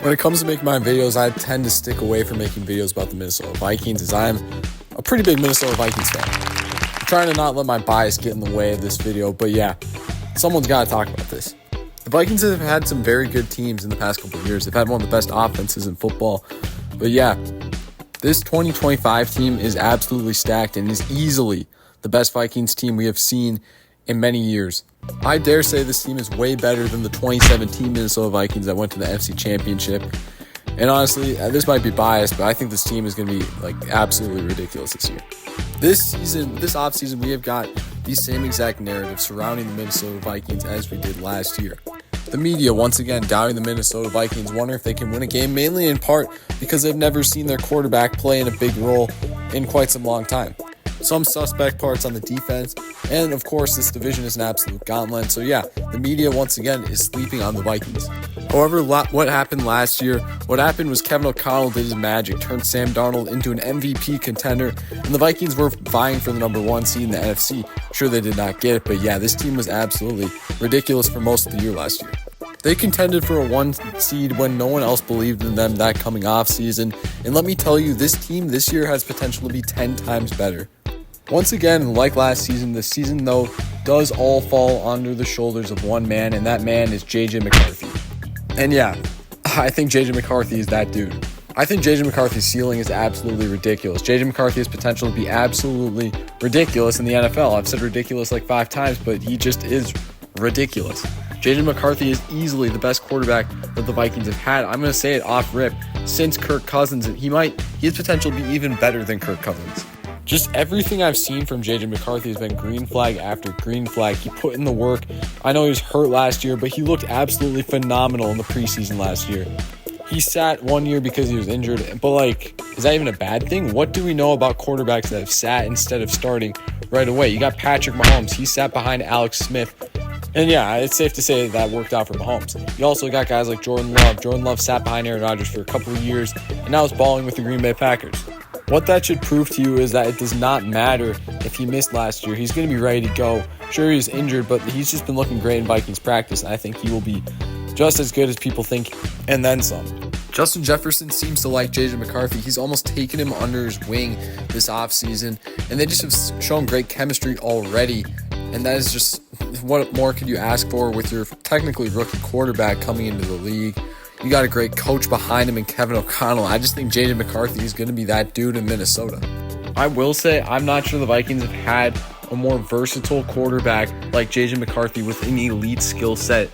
When it comes to making my videos, I tend to stick away from making videos about the Minnesota Vikings, as I'm a pretty big Minnesota Vikings fan. I'm trying to not let my bias get in the way of this video, but yeah, someone's got to talk about this. The Vikings have had some very good teams in the past couple of years. They've had one of the best offenses in football. But yeah, this 2025 team is absolutely stacked and is easily the best Vikings team we have seen in many years. I dare say this team is way better than the 2017 Minnesota Vikings that went to the NFC Championship. And honestly, this might be biased, but I think this team is going to be absolutely ridiculous this year. This offseason, we have got the same exact narrative surrounding the Minnesota Vikings as we did last year. The media, once again, doubting the Minnesota Vikings, wonder if they can win a game, mainly in part because they've never seen their quarterback play in a big role in quite some long time. Some suspect parts on the defense, and of course, this division is an absolute gauntlet. So yeah, the media once again is sleeping on the Vikings. However, what happened last year, what happened was Kevin O'Connell did his magic, turned Sam Darnold into an MVP contender, and the Vikings were vying for the number one seed in the NFC. Sure, they did not get it, but yeah, this team was absolutely ridiculous for most of the year last year. They contended for a 1 seed when no one else believed in them that coming off season, and let me tell you, this team this year has potential to be 10 times better. Once again, like last season, this season, though, does all fall under the shoulders of one man, and that man is JJ McCarthy. And yeah, I think JJ McCarthy is that dude. I think JJ McCarthy's ceiling is absolutely ridiculous. JJ McCarthy has potential to be absolutely ridiculous in the NFL. I've said ridiculous like 5 times, but he just is ridiculous. JJ McCarthy is easily the best quarterback that the Vikings have had. I'm going to say it off rip. Since Kirk Cousins, he has potential to be even better than Kirk Cousins. Just everything I've seen from JJ McCarthy has been green flag after green flag. He put in the work. I know he was hurt last year, but he looked absolutely phenomenal in the preseason last year. He sat 1 year because he was injured, but is that even a bad thing? What do we know about quarterbacks that have sat instead of starting right away? You got Patrick Mahomes. He sat behind Alex Smith. And yeah, it's safe to say that worked out for Mahomes. You also got guys like Jordan Love. Jordan Love sat behind Aaron Rodgers for a couple of years, and now is balling with the Green Bay Packers. What that should prove to you is that it does not matter if he missed last year. He's going to be ready to go. Sure, he's injured, but he's just been looking great in Vikings practice, and I think he will be just as good as people think, and then some. Justin Jefferson seems to like JJ McCarthy. He's almost taken him under his wing this offseason, and they just have shown great chemistry already, and that is just, what more could you ask for with your technically rookie quarterback coming into the league? You got a great coach behind him in Kevin O'Connell. I just think JJ McCarthy is going to be that dude in Minnesota. I will say I'm not sure the Vikings have had a more versatile quarterback like JJ McCarthy with an elite skill set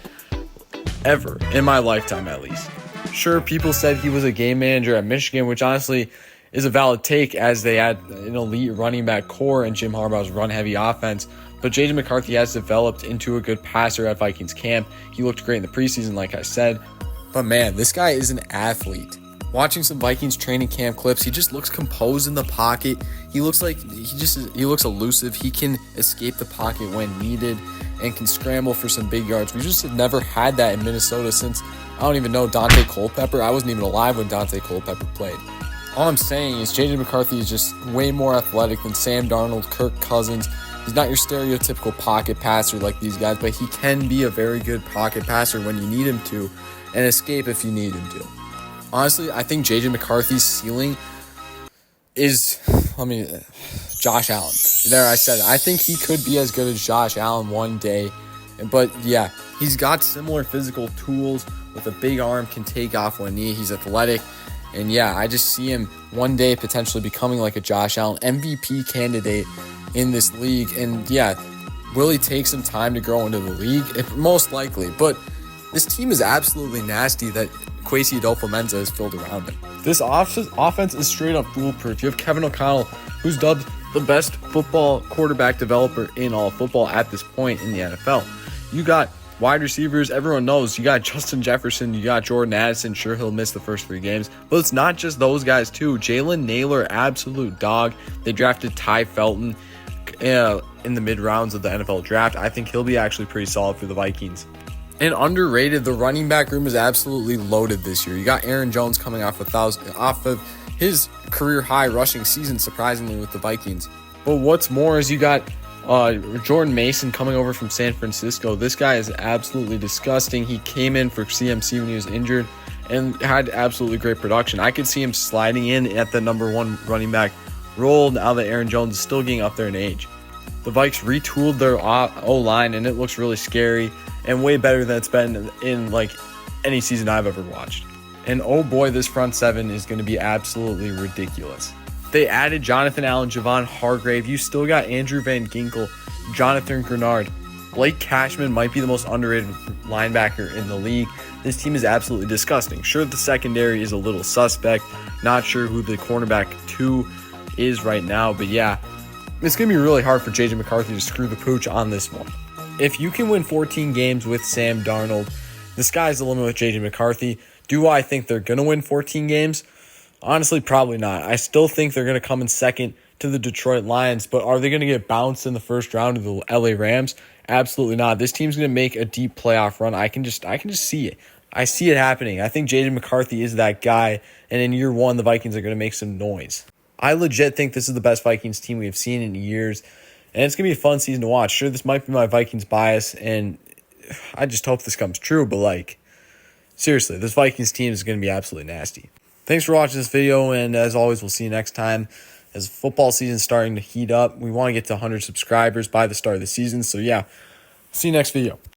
ever, in my lifetime at least. Sure, people said he was a game manager at Michigan, which honestly is a valid take as they had an elite running back core and Jim Harbaugh's run-heavy offense. But JJ McCarthy has developed into a good passer at Vikings camp. He looked great in the preseason, like I said. But man, this guy is an athlete. Watching some Vikings training camp clips, he just looks composed in the pocket. He looks elusive. He can escape the pocket when needed and can scramble for some big yards. We just have never had that in Minnesota since, I don't even know, Dante Culpepper. I wasn't even alive when Dante Culpepper played. All I'm saying is JJ McCarthy is just way more athletic than Sam Darnold, Kirk Cousins. He's not your stereotypical pocket passer like these guys, but he can be a very good pocket passer when you need him to, and escape if you need him to. Honestly, I think JJ McCarthy's ceiling is, Josh Allen. There, I said it. I think he could be as good as Josh Allen one day. But yeah, he's got similar physical tools with a big arm, can take off when needed. He's athletic. And yeah, I just see him one day potentially becoming like a Josh Allen MVP candidate in this league. And yeah, will he take some time to grow into the league? Most likely. But this team is absolutely nasty that Kwesi Adolfo-Mensa has filled around him. This offense is straight up foolproof. You have Kevin O'Connell, who's dubbed the best football quarterback developer in all football at this point in the NFL. You got wide receivers, everyone knows. You got Justin Jefferson, you got Jordan Addison. Sure, he'll miss the first 3 games, but it's not just those guys too. Jalen Naylor, absolute dog. They drafted Ty Felton in the mid-rounds of the NFL draft. I think he'll be actually pretty solid for the Vikings. And underrated, the running back room is absolutely loaded this year. You got Aaron Jones coming off of his career-high rushing season, surprisingly, with the Vikings. But what's more is you got Jordan Mason coming over from San Francisco. This guy is absolutely disgusting. He came in for CMC when he was injured, and had absolutely great production. I could see him sliding in at the number 1 running back role now that Aaron Jones is still getting up there in age. The Vikes retooled their O-line, and it looks really scary and way better than it's been in like any season I've ever watched. And oh boy, this front seven is going to be absolutely ridiculous. They added Jonathan Allen, Javon Hargrave. You still got Andrew Van Ginkel, Jonathan Grenard. Blake Cashman might be the most underrated linebacker in the league. This team is absolutely disgusting. Sure, the secondary is a little suspect. Not sure who the cornerback 2 is right now, but yeah, it's going to be really hard for JJ McCarthy to screw the pooch on this one. If you can win 14 games with Sam Darnold, the sky's the limit with JJ McCarthy. Do I think they're going to win 14 games? Honestly, probably not. I still think they're going to come in second to the Detroit Lions, but are they going to get bounced in the first round of the LA Rams? Absolutely not. This team's going to make a deep playoff run. I can just see it. I see it happening. I think JJ McCarthy is that guy, and in year 1, the Vikings are going to make some noise. I legit think this is the best Vikings team we have seen in years, and it's going to be a fun season to watch. Sure, this might be my Vikings bias, and I just hope this comes true, but like, seriously, this Vikings team is going to be absolutely nasty. Thanks for watching this video, and as always, we'll see you next time. As football season's starting to heat up, we want to get to 100 subscribers by the start of the season, so yeah, see you next video.